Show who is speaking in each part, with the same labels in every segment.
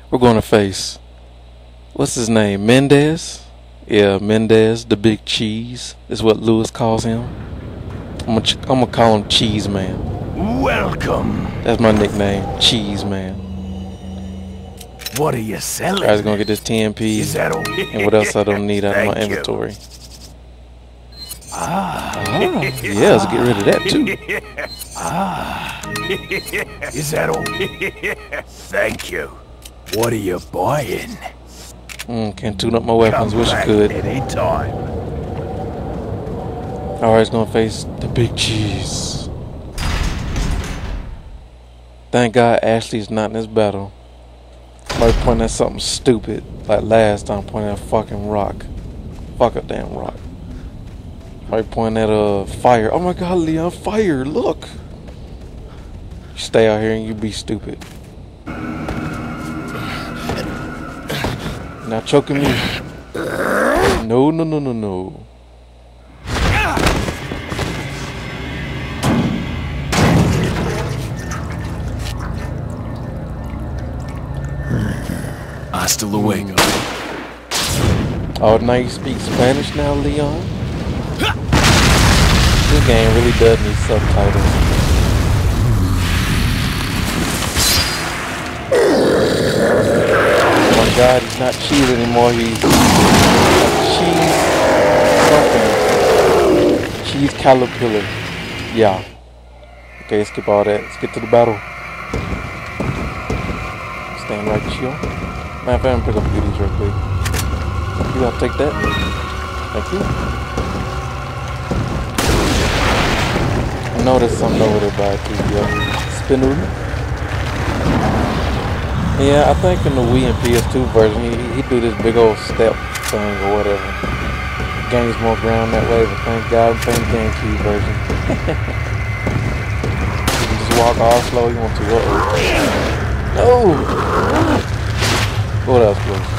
Speaker 1: We're going to face, what's his name, Mendez? Yeah, Mendez, the big cheese, is what Lewis calls him. I'm gonna call him Cheese Man.
Speaker 2: Welcome.
Speaker 1: That's my nickname, Cheese Man.
Speaker 2: What are you selling?
Speaker 1: I was gonna get this TMP
Speaker 2: Is that okay?
Speaker 1: and what else I don't need out of my
Speaker 2: Thank you.
Speaker 1: inventory. Yeah, let's get rid of that too.
Speaker 2: Is that okay? Thank you. What are you buying?
Speaker 1: Can't tune up my weapons,
Speaker 2: Come
Speaker 1: wish I
Speaker 2: back
Speaker 1: could.
Speaker 2: anytime.
Speaker 1: Alright, it's gonna face the big cheese. Thank God Ashley's not in this battle. Like pointing at something stupid, like last time pointing at a fucking rock. Fuck a damn rock. Like pointing at a fire. Oh my God, Leon, fire! Look. You stay out here and you be stupid. Not choking me. No, no, no, no, no.
Speaker 2: Hasta luego.
Speaker 1: Oh, now you speak Spanish now, Leon? This game really does need subtitles. Oh my God, he's not cheese anymore, he's cheese something. Cheese caterpillar. Yeah. Okay, skip all that. Let's get to the battle. Stand right chill. Matter of fact, I'm gonna pick up beauties real quick. You gotta take that. Thank you. I know there's something over there by Spinner. Yeah, I think in the Wii and PS2 version, he do this big old step thing or whatever. Gains more ground that way, but thank God I'm playing the GameCube version. You can just walk all slow you want to. No! What else, please?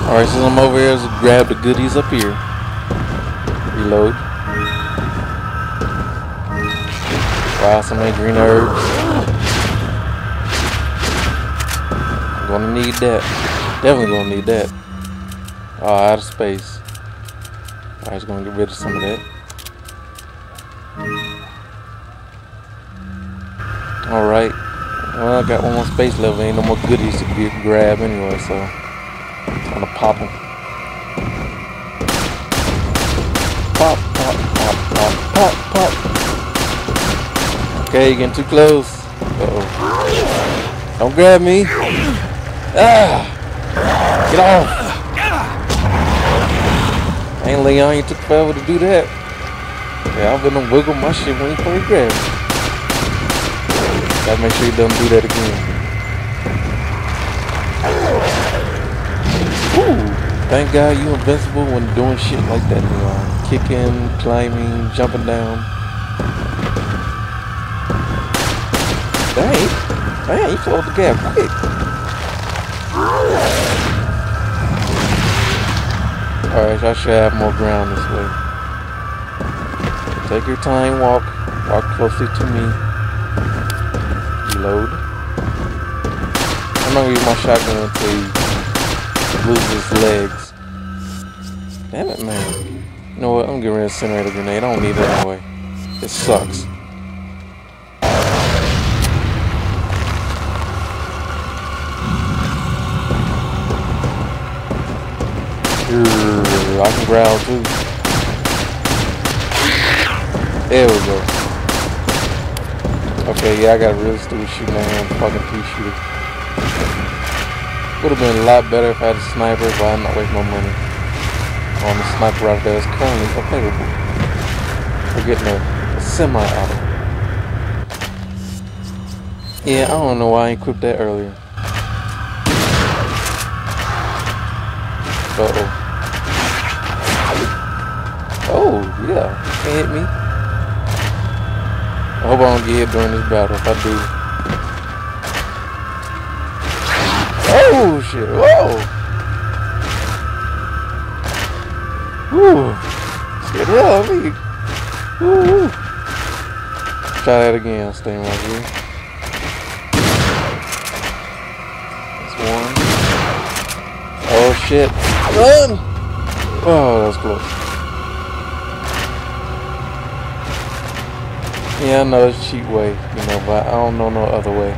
Speaker 1: Alright, since I'm over here, let's grab the goodies up here. Reload. Wow, so many green herbs. I'm gonna need that. Definitely gonna need that. Oh, out of space. Alright, just gonna get rid of some of that. Alright. Well, I got one more space level. Ain't no more goodies to grab anyway, so I'm gonna pop them. Pop, pop, pop, pop, pop, pop. Okay, you're getting too close. Uh-oh. Don't grab me. Ah! Get off! Ain't Leon, you took forever to do that. Yeah, I'm gonna wiggle my shit when you first grab me. Gotta make sure you don't do that again. Ooh! Thank God you invincible when doing shit like that, Leon. Kicking, climbing, jumping down. Dang, you closed the gap quick. Alright, I should have more ground this way. Take your time, walk closely to me. Reload. I'm not gonna use my shotgun until he loses his legs. Damn it, man. You know what? I'm getting rid of incinerator grenade. I don't need it anyway. It sucks. I can growl too. There we go. Okay, yeah, I got a really stupid shooting my hand, fucking pea-shooter. Would have been a lot better if I had a sniper, but I'm not wasting my money on the sniper rifle that is currently available. We're getting a semi-auto. Yeah, I don't know why I ain't equipped that earlier. Uh-oh. Oh, yeah. Can't hit me. I hope I don't get hit during this battle. If I do. Oh, shit. Whoa. Woo. Shit, hell, I mean. Woo. Try that again. Staying right here. shit. Run! Oh, that was close. Yeah, I know it's a cheap way, you know, but I don't know no other way.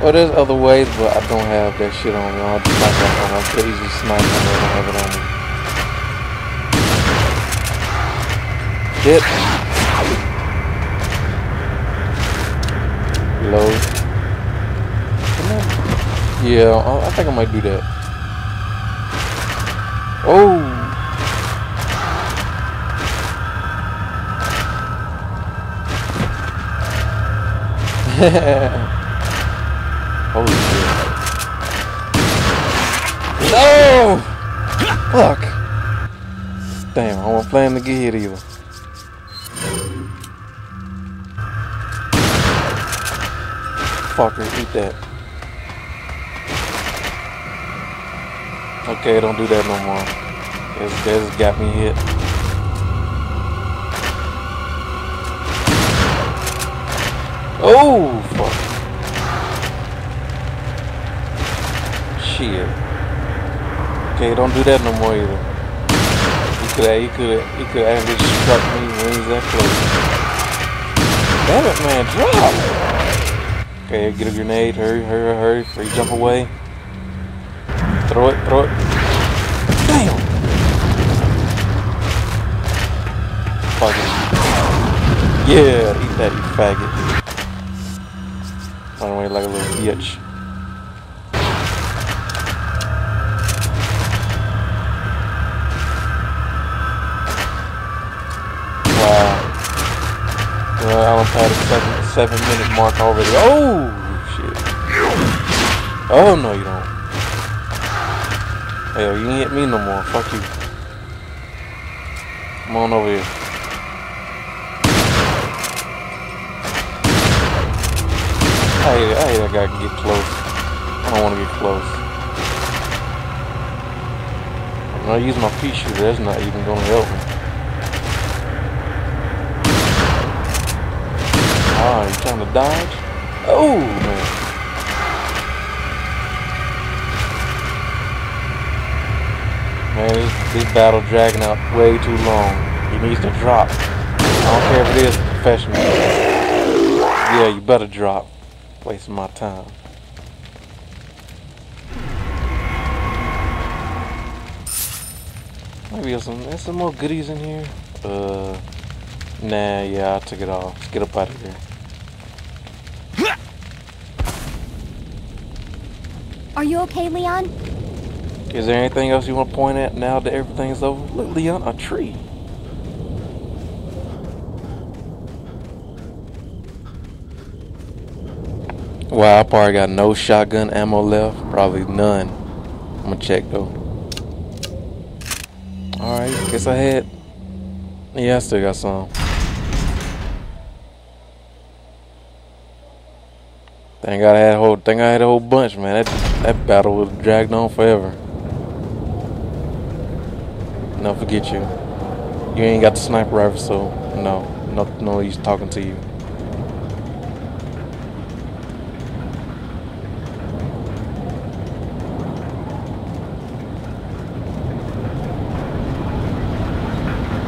Speaker 1: Well, there's other ways, but I don't have that shit on me. I'll just snipe on me. I could easily snipe on me. I don't have it on me. Shit. Load. Yeah, I think I might do that. Oh. Holy shit. No! Fuck. Damn, I wasn't planning to get hit either. Fucker, eat that. Okay, don't do that no more. That just got me hit. Oh, fuck. Shit. Okay, don't do that no more either. He could actually struck me when he's that close. Damn it, man, drop! Okay, get a grenade, hurry, before you jump away. Throw it. Damn! Fuck it. Yeah, eat that, you faggot. Run away like a little bitch. Wow. Well, I don't pass the 7-minute mark already. Oh, shit. Oh, no, you don't. Hell, you ain't hit me no more. Fuck you. Come on over here. I hate that guy can get close. I don't want to get close. I'm not using my pea shooter. That's not even going to help me. Ah, you trying to dodge? Oh, man. Man, this battle dragging out way too long. He needs to drop. I don't care if it is professional. Yeah, you better drop. Wasting my time. Maybe there's some more goodies in here. Nah, yeah, I took it off. Let's get up out of here.
Speaker 3: Are you okay, Leon?
Speaker 1: Is there anything else you want to point at now that everything's over? Look, Leon, a tree. Wow, I probably got no shotgun ammo left. Probably none. I'm gonna check though. Alright, guess I had. Yeah, I still got some. Think I had a whole bunch, man. That battle was dragged on forever. No, forget you. You ain't got the sniper rifle, so no use talking to you.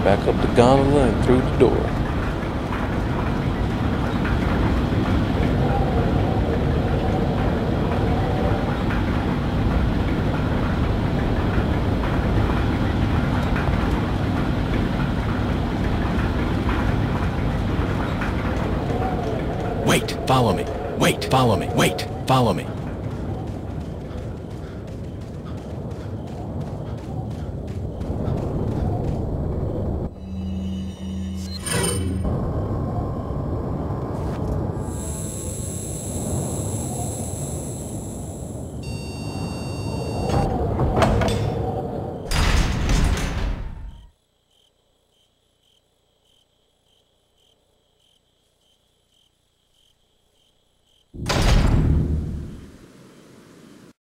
Speaker 1: Back up the gondola and through the door.
Speaker 2: Wait, follow me. Wait, follow me. Wait, follow me.